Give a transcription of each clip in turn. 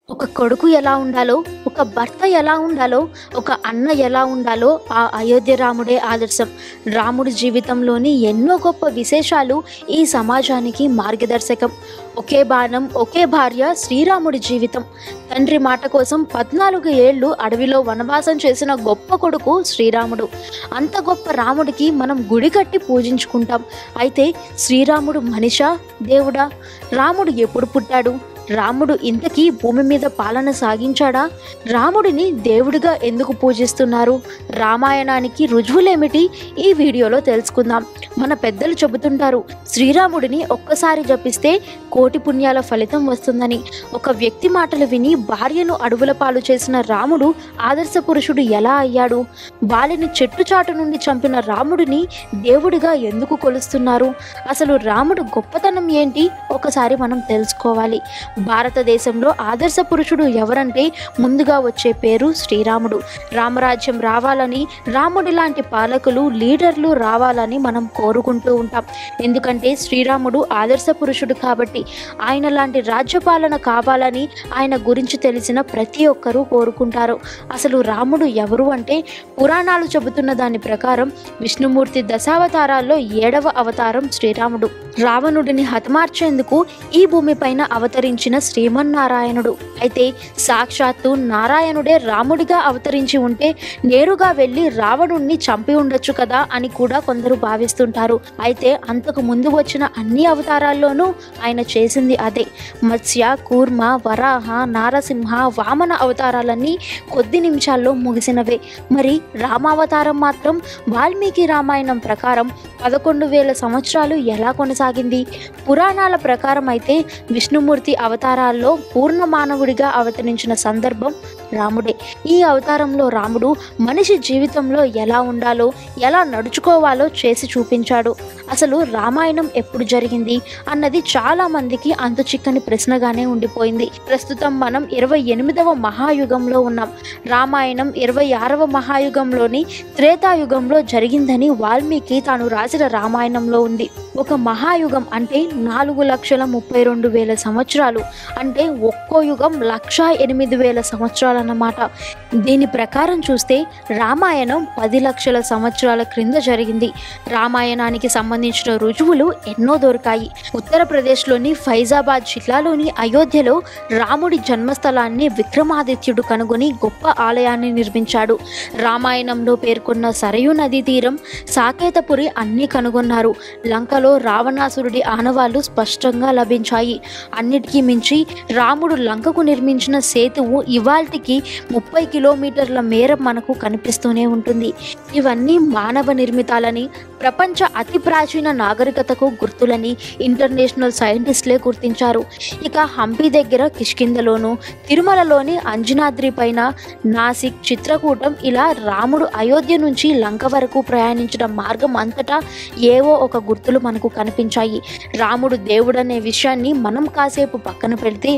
ఒక కొడుకు ఎలా ఉండాలో, ఒక భర్త ఎలా ఉండాలో, ఒక అన్న ఎలా ఉండాలో ఆ అయోధ్య రాముడే ఆదర్శం. రాముడి జీవితంలోని ఎన్నో గొప్ప విశేషాలు ఈ సమాజానికి మార్గదర్శకం. ఒకే బాణం, ఒకే భార్య శ్రీరాముడి జీవితం. తండ్రి మాట కోసం 14 ఏళ్ళు అడవిలో వనవాసం చేసిన గొప్ప కొడుకు శ్రీరాముడు. అంత గొప్ప రాముడికి మనం గుడి కట్టి పూజించుకుంటాం. అయితే శ్రీరాముడు మనిషా, దేవుడా? రాముడు ఎప్పుడు పుట్టాడు? రాముడు ఇంతకీ భూమి మీద పాలన సాగించాడా? రాముడిని దేవుడిగా ఎందుకు పూజిస్తున్నారు? రామాయణానికి రుజువులేమిటి? ఈ వీడియోలో తెలుసుకుందాం. మన పెద్దలు చెబుతుంటారు, శ్రీరాముడిని ఒక్కసారి జపిస్తే కోటి పుణ్యాల ఫలితం వస్తుందని. ఒక వ్యక్తి మాటలు విని భార్యను అడవుల పాలు చేసిన రాముడు ఆదర్శ పురుషుడు ఎలా అయ్యాడు? బాలిని చెట్టు చాటు నుండి చంపిన రాముడిని దేవుడిగా ఎందుకు కొలుస్తున్నారు? అసలు రాముడు గొప్పతనం ఏంటి? ఒకసారి మనం తెలుసుకోవాలి. భారతదేశంలో ఆదర్శ పురుషుడు ఎవరంటే ముందుగా వచ్చే పేరు శ్రీరాముడు. రామరాజ్యం రావాలని, రాముడి లాంటి పాలకులు, లీడర్లు రావాలని మనం కోరుకుంటూ ఉంటాం. ఎందుకంటే శ్రీరాముడు ఆదర్శ పురుషుడు కాబట్టి. ఆయన లాంటి రాజ్యపాలన కావాలని ఆయన గురించి తెలిసిన ప్రతి ఒక్కరూ కోరుకుంటారు. అసలు రాముడు ఎవరు అంటే, పురాణాలు చెబుతున్న దాని ప్రకారం విష్ణుమూర్తి దశావతారాల్లో 7వ అవతారం శ్రీరాముడు. రావణుడిని హతమార్చేందుకు ఈ భూమిపైన అవతరించిన శ్రీమన్నారాయణుడు. అయితే సాక్షాత్తు నారాయణుడే రాముడిగా అవతరించి ఉంటే నేరుగా వెళ్ళి రావణుణ్ణి చంపి ఉండొచ్చు కదా అని కూడా కొందరు భావిస్తుంటారు. అయితే అంతకు ముందు వచ్చిన అన్ని అవతారాల్లోనూ ఆయన చేసింది అదే. మత్స్య, కూర్మ, వరాహ, నారసింహ, వామన అవతారాలన్నీ కొద్ది నిమిషాల్లో ముగిసినవే. మరి రామావతారం మాత్రం వాల్మీకి రామాయణం ప్రకారం 11,000 సంవత్సరాలు ఎలా కొనసాగింది? పురాణాల ప్రకారం అయితే విష్ణుమూర్తి అవతారాల్లో పూర్ణ మానవుడిగా అవతరించిన సందర్భం రాముడే. ఈ అవతారంలో రాముడు మనిషి జీవితంలో ఎలా ఉండాలో, ఎలా నడుచుకోవాలో చేసి చూపించాడు. అసలు రామాయణం ఎప్పుడు జరిగింది అన్నది చాలా మందికి అంతు చిక్కని ప్రశ్నగానే ఉండిపోయింది. ప్రస్తుతం మనం 28వ మహాయుగంలో ఉన్నాం. రామాయణం 26వ మహాయుగంలోని త్రేతాయుగంలో జరిగిందని వాల్మీకి తాను రాసిన రామాయణంలో ఉంది. ఒక మహాయుగం అంటే 4,32,000 సంవత్సరాలు. అంటే ఒక్కో యుగం 1,08,000 సంవత్సరాలు అన్నమాట. దీని ప్రకారం చూస్తే రామాయణం 10 లక్షల సంవత్సరాల క్రింద జరిగింది. రామాయణానికి సంబంధించిన రుజువులు ఎన్నో దొరికాయి. ఉత్తరప్రదేశ్లోని ఫైజాబాద్ జిల్లాలోని అయోధ్యలో రాముడి జన్మస్థలాన్ని విక్రమాదిత్యుడు కనుగొని గొప్ప ఆలయాన్ని నిర్మించాడు. రామాయణంలో పేర్కొన్న సరయూ నదీ తీరం, సాకేతపురి అన్నీ కనుగొన్నారు. లంకలో రావణాసురుడి ఆనవాళ్లు స్పష్టంగా లభించాయి. అన్నిటికీ మించి రాముడు లంకకు నిర్మించిన సేతువు ఇవాల్టికి 30 కిలోమీటర్ల మేర మనకు కనిపిస్తూనే ఉంటుంది. ఇవన్నీ మానవ నిర్మితాలని, ప్రపంచ అతి ప్రాచీన నాగరికతకు గుర్తులని ఇంటర్నేషనల్ సైంటిస్టులే గుర్తించారు. ఇక హంపి దగ్గర కిష్కింధలోను, తిరుమలలోని అంజనాద్రి పైన, నాసిక్, చిత్రకూటం ఇలా రాముడు అయోధ్య నుంచి లంక వరకు ప్రయాణించిన మార్గం అంతటా ఏవో ఒక గుర్తులు మనకు కనిపించాయి. రాముడు దేవుడనే విషయాన్ని మనం కాసేపు పక్కన పెడితే,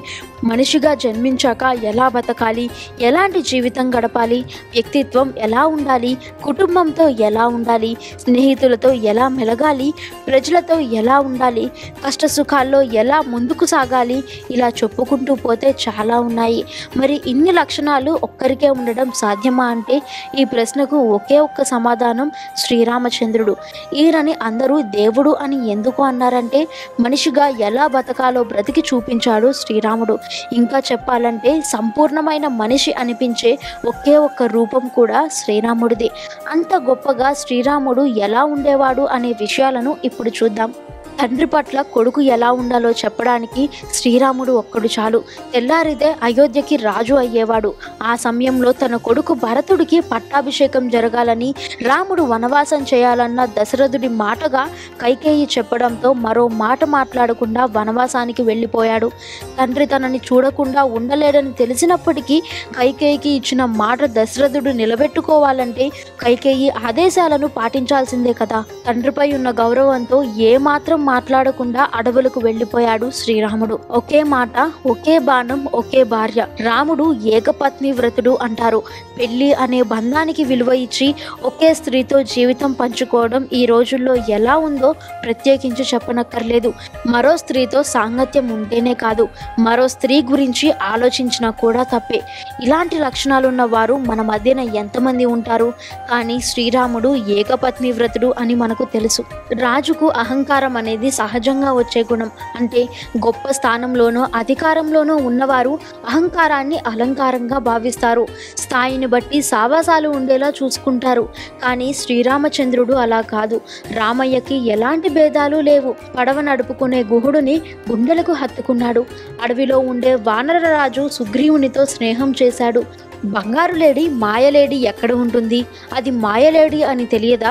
మనిషిగా జన్మించాక ఎలా బతకాలి, ఎలాంటి జీవితం గడపాలి, వ్యక్తిత్వం ఎలా ఉండాలి, కుటుంబంతో ఎలా ఉండాలి, స్నేహితులతో ఎలా మెలగాలి, ప్రజలతో ఎలా ఉండాలి, కష్ట సుఖాల్లో ఎలా ముందుకు సాగాలి, ఇలా చెప్పుకుంటూ పోతే చాలా ఉన్నాయి. మరి ఇన్ని లక్షణాలు ఒక్కరికే ఉండడం సాధ్యమా అంటే, ఈ ప్రశ్నకు ఒకే ఒక్క సమాధానం శ్రీరామచంద్రుడు. ఈయనని అందరూ దేవుడు అని ఎందుకు అన్నారంటే, మనిషిగా ఎలా బతకాలో బ్రతికి చూపించాడు శ్రీరాముడు. ఇంకా చెప్పాలంటే సంపూర్ణమైన మనిషి అనిపించే ఒకే ఒక్క రూపం కూడా శ్రీరాముడిదే. అంత గొప్పగా శ్రీరాముడు ఎలా ఉండేవాడు అనే విషయాలను ఇప్పుడు చూద్దాం. తండ్రి పట్ల కొడుకు ఎలా ఉండాలో చెప్పడానికి శ్రీరాముడు ఒక్కడు చాలు. తెల్లారిదే అయోధ్యకి రాజు అయ్యేవాడు. ఆ సమయంలో తన కొడుకు భరతుడికి పట్టాభిషేకం జరగాలని, రాముడు వనవాసం చేయాలన్న దశరథుడి మాటగా కైకేయి చెప్పడంతో మరో మాట మాట్లాడకుండా వనవాసానికి వెళ్ళిపోయాడు. తండ్రి తనని చూడకుండా ఉండలేడని తెలిసినప్పటికీ కైకేయికి ఇచ్చిన మాట దశరథుడు నిలబెట్టుకోవాలంటే కైకేయి ఆదేశాలను పాటించాల్సిందే కదా. తండ్రిపై ఉన్న గౌరవంతో ఏమాత్రం మాట్లాడకుండా అడవులకు వెళ్ళిపోయాడు శ్రీరాముడు. ఒకే మాట, ఒకే బాణం, ఒకే భార్య. రాముడు ఏకపత్ని వ్రతుడు అంటారు. పెళ్లి అనే బంధానికి విలువ ఇచ్చి ఒకే స్త్రీతో జీవితం పంచుకోవడం ఈ రోజుల్లో ఎలా ఉందో ప్రత్యేకించి చెప్పనక్కర్లేదు. మరో స్త్రీతో సాంగత్యం ఉంటేనే కాదు, మరో స్త్రీ గురించి ఆలోచించినా కూడా తప్పే. ఇలాంటి లక్షణాలున్న వారు మన మధ్యన ఎంతమంది ఉంటారు? కానీ శ్రీరాముడు ఏకపత్ని వ్రతుడు అని మనకు తెలుసు. రాజుకు అహంకారం అనేది సహజంగా వచ్చే గుణం. అంటే గొప్ప స్థానంలోనో అధికారంలోనో ఉన్నవారు అహంకారాన్ని అలంకారంగా భావిస్తారు. స్థాయిని బట్టి సావాసాలు ఉండేలా చూసుకుంటారు. కానీ శ్రీరామచంద్రుడు అలా కాదు. రామయ్యకి ఎలాంటి భేదాలు లేవు. పడవ నడుపుకునే గుహుడుని గుండెలకు హత్తుకున్నాడు. అడవిలో ఉండే వానరరాజు సుగ్రీవునితో స్నేహం చేశాడు. బంగారు లేడి మాయలేడి ఎక్కడ ఉంటుంది? అది మాయలేడి అని తెలియదా?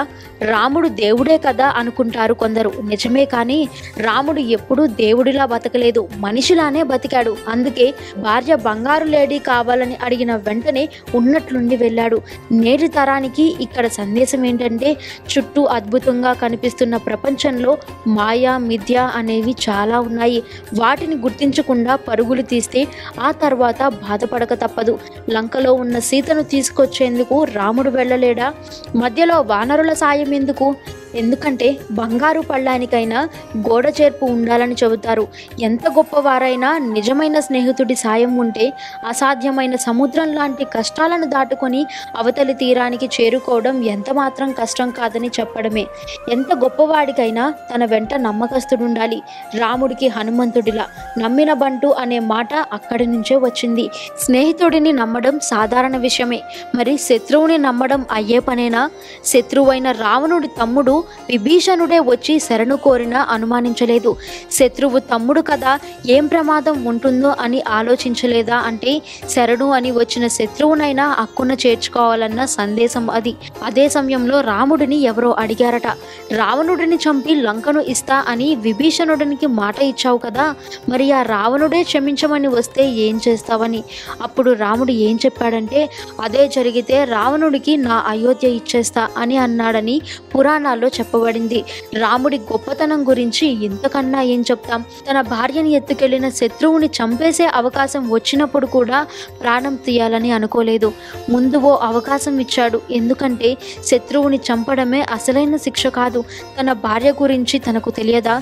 రాముడు దేవుడే కదా అనుకుంటారు కొందరు. నిజమే, కానీ రాముడు ఎప్పుడూ దేవుడిలా బతకలేదు, మనిషిలానే బతికాడు. అందుకే భార్య బంగారు లేడి కావాలని అడిగిన వెంటనే ఉన్నట్లుండి వెళ్ళాడు. నేటి తరానికి ఇక్కడ సందేశం ఏంటంటే, చుట్టూ అద్భుతంగా కనిపిస్తున్న ప్రపంచంలో మాయా మిథ్య అనేవి చాలా ఉన్నాయి. వాటిని గుర్తించకుండా పరుగులు తీస్తే ఆ తర్వాత బాధపడక తప్పదు. లంకలో ఉన్న సీతను తీసుకొచ్చేందుకు రాముడు వెళ్ళలేడా? మధ్యలో వానరుల సాయం ఎందుకు? ఎందుకంటే బంగారు పళ్ళానికైనా గోడ చేర్పు ఉండాలని చెబుతారు. ఎంత గొప్పవారైనా నిజమైన స్నేహితుడి సాయం ఉంటే అసాధ్యమైన సముద్రం లాంటి కష్టాలను దాటుకొని అవతలి తీరానికి చేరుకోవడం ఎంత మాత్రం కష్టం కాదని చెప్పడమే. ఎంత గొప్పవాడికైనా తన వెంట నమ్మకస్తుడుండాలి. రాముడికి హనుమంతుడిలా నమ్మిన బంటు అనే మాట అక్కడి నుంచే వచ్చింది. స్నేహితుడిని నమ్మడం సాధారణ విషయమే, మరి శత్రువుని నమ్మడం అయ్యే పనేనా? శత్రువైన రావణుడి తమ్ముడు విభీషణుడే వచ్చి శరణు కోరినా అనుమానించలేదు. శత్రువు తమ్ముడు కదా, ఏం ప్రమాదం ఉంటుందో అని ఆలోచించలేదా? అంటే శరణు అని వచ్చిన శత్రువునైనా హక్కున చేర్చుకోవాలన్న సందేశం అది. అదే సమయంలో రాముడిని ఎవరో అడిగారట, రావణుడిని చంపి లంకను ఇస్తా అని విభీషణుడికి మాట ఇచ్చావు కదా, మరి ఆ రావణుడే క్షమించమని వస్తే ఏం చేస్తావని. అప్పుడు రాముడు ఏం చెప్పాడంటే, అదే జరిగితే రావణుడికి నా అయోధ్య ఇచ్చేస్తా అని అన్నాడని పురాణాల్లో చెప్పబడింది. రాముడి గొప్పతనం గురించి ఇంతకన్నా ఏం చెప్తాం? తన భార్యని ఎత్తుకెళ్లిన శత్రువుని చంపేసే అవకాశం వచ్చినప్పుడు కూడా ప్రాణం తీయాలని అనుకోలేదు. ముందు ఓ అవకాశం ఇచ్చాడు. ఎందుకంటే శత్రువుని చంపడమే అసలైన శిక్ష కాదు. తన భార్య గురించి తనకు తెలియదా?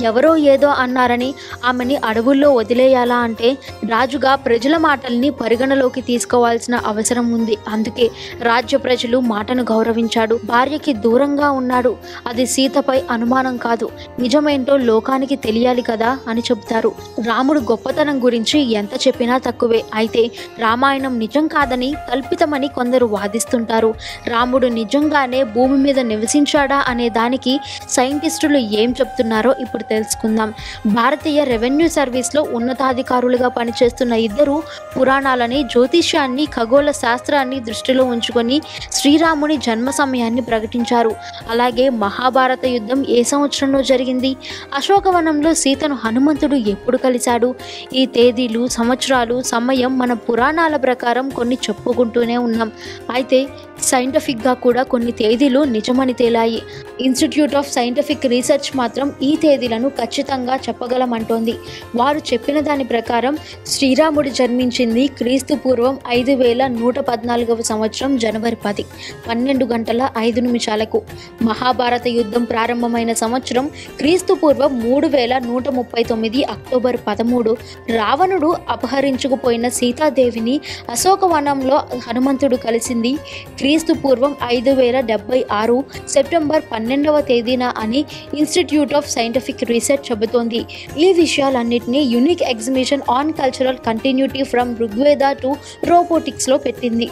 ఎవరో ఏదో అన్నారని ఆమెని అడవుల్లో వదిలేయాలా? అంటే రాజుగా ప్రజల మాటల్ని పరిగణలోకి తీసుకోవాల్సిన అవసరం ఉంది. అందుకే రాజ్య ప్రజలు మాటను గౌరవించాడు. భార్యకి దూరంగా ఉన్నాడు. అది సీతపై అనుమానం కాదు, నిజమేంటో లోకానికి తెలియాలి కదా అని చెబుతారు. రాముడు గొప్పతనం గురించి ఎంత చెప్పినా తక్కువే. అయితే రామాయణం నిజం కాదని, కల్పితమని కొందరు వాదిస్తుంటారు. రాముడు నిజంగానే భూమి మీద నివసించాడా అనే దానికి సైంటిస్టులు ఏం చెప్తున్నారో ఇప్పుడు తెలుసుకుందాం. భారతీయ రెవెన్యూ సర్వీస్లో ఉన్నతాధికారులుగా పనిచేస్తున్న ఇద్దరు పురాణాలని, జ్యోతిష్యాన్ని, ఖగోళ శాస్త్రాన్ని దృష్టిలో ఉంచుకొని శ్రీరాముని జన్మ సమయాన్ని ప్రకటించారు. అలాగే మహాభారత యుద్ధం ఏ సంవత్సరంలో జరిగింది? అశోకవనంలో సీతను హనుమంతుడు ఎప్పుడు కలిశాడు? ఈ తేదీలు, సంవత్సరాలు, సమయం మన పురాణాల ప్రకారం కొన్ని చెప్పుకుంటూనే ఉన్నాం. అయితే సైంటిఫిక్గా కూడా కొన్ని తేదీలు నిజమని తేలాయి. ఇన్స్టిట్యూట్ ఆఫ్ సైంటిఫిక్ రీసెర్చ్ మాత్రం ఈ తేదీలను ఖచ్చితంగా చెప్పగలమంటోంది. వారు చెప్పిన దాని ప్రకారం శ్రీరాముడు జన్మించింది క్రీస్తు పూర్వం 5114వ సంవత్సరం జనవరి 10, 12:05 మహాభారత యుద్ధం ప్రారంభమైన సంవత్సరం క్రీస్తు పూర్వం 3139 అక్టోబర్ 13. రావణుడు అపహరించుకుపోయిన సీతాదేవిని అశోకవనంలో హనుమంతుడు కలిసింది క్రీస్తు పూర్వం 5076 సెప్టెంబర్ 12వ తేదీన అని ఇన్స్టిట్యూట్ ఆఫ్ సైంటిఫిక్ రీసెర్చ్ చెబుతోంది. ఈ విషయాలన్నింటినీ unique exhibition on cultural continuity from Rigveda to రోబోటిక్స్లో పెట్టింది.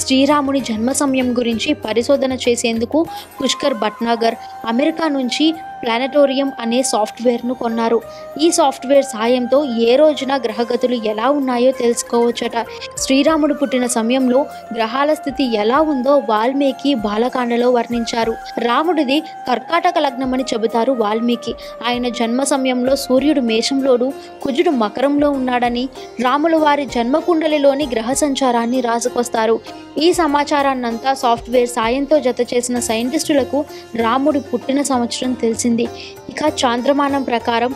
శ్రీరాముని జన్మ సమయం గురించి పరిశోధన చేసేందుకు పుష్కర్ భట్నాగర్ అమెరికా నుంచి ప్లానటోరియం అనే సాఫ్ట్వేర్ను కొన్నారు. ఈ సాఫ్ట్వేర్ సాయంతో ఏ రోజున గ్రహగతులు ఎలా ఉన్నాయో తెలుసుకోవచ్చట. శ్రీరాముడు పుట్టిన సమయంలో గ్రహాల స్థితి ఎలా ఉందో వాల్మీకి బాలకాండలో వర్ణించారు. రాముడిది కర్కాటక లగ్నమని చెబుతారు వాల్మీకి. ఆయన జన్మ సమయంలో సూర్యుడు మేషంలోను, కుజుడు మకరంలో ఉన్నాడని రాముల వారి జన్మకుండలిలోని గ్రహ సంచారాన్ని రాసుకొస్తారు. ఈ సమాచారాన్నంతా సాఫ్ట్వేర్ సాయంతో జత చేసిన సైంటిస్టులకు రాముడు పుట్టిన సంవత్సరం తెలిసింది. ఇక చాంద్రమానం ప్రకారం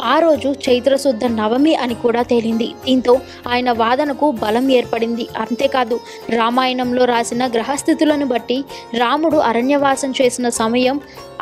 ఆ రోజు చైత్రశుద్ధ నవమి అని కూడా తేలింది. దీంతో ఆయన వాదనకు బలం ఏర్పడింది. అంతేకాదు రామాయణంలో రాసిన గ్రహస్థితులను బట్టి రాముడు అరణ్యవాసం చేసిన సమయం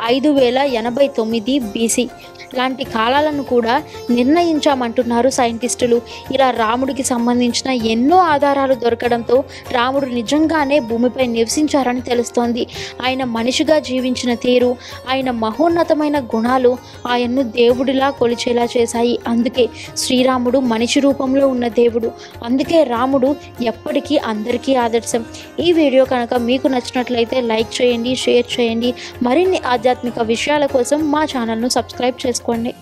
5089 BC లాంటి కాలాలను కూడా నిర్ణయించామంటున్నారు సైంటిస్టులు. ఇలా రాముడికి సంబంధించిన ఎన్నో ఆధారాలు దొరకడంతో రాముడు నిజంగానే భూమిపై నివసించారని తెలుస్తోంది. ఆయన మనిషిగా జీవించిన తీరు, ఆయన మహోన్నతమైన గుణాలు ఆయన్ను దేవుడిలా కొలిచేలా చేశాయి. అందుకే శ్రీరాముడు మనిషి రూపంలో ఉన్న దేవుడు. అందుకే రాముడు ఎప్పటికీ అందరికీ ఆదర్శం. ఈ వీడియో కనుక మీకు నచ్చినట్లయితే లైక్ చేయండి, షేర్ చేయండి. మరిన్ని ఆధ్యాత్మిక విషయాల కోసం మా ఛానల్ను సబ్స్క్రైబ్ చేసుకోండి.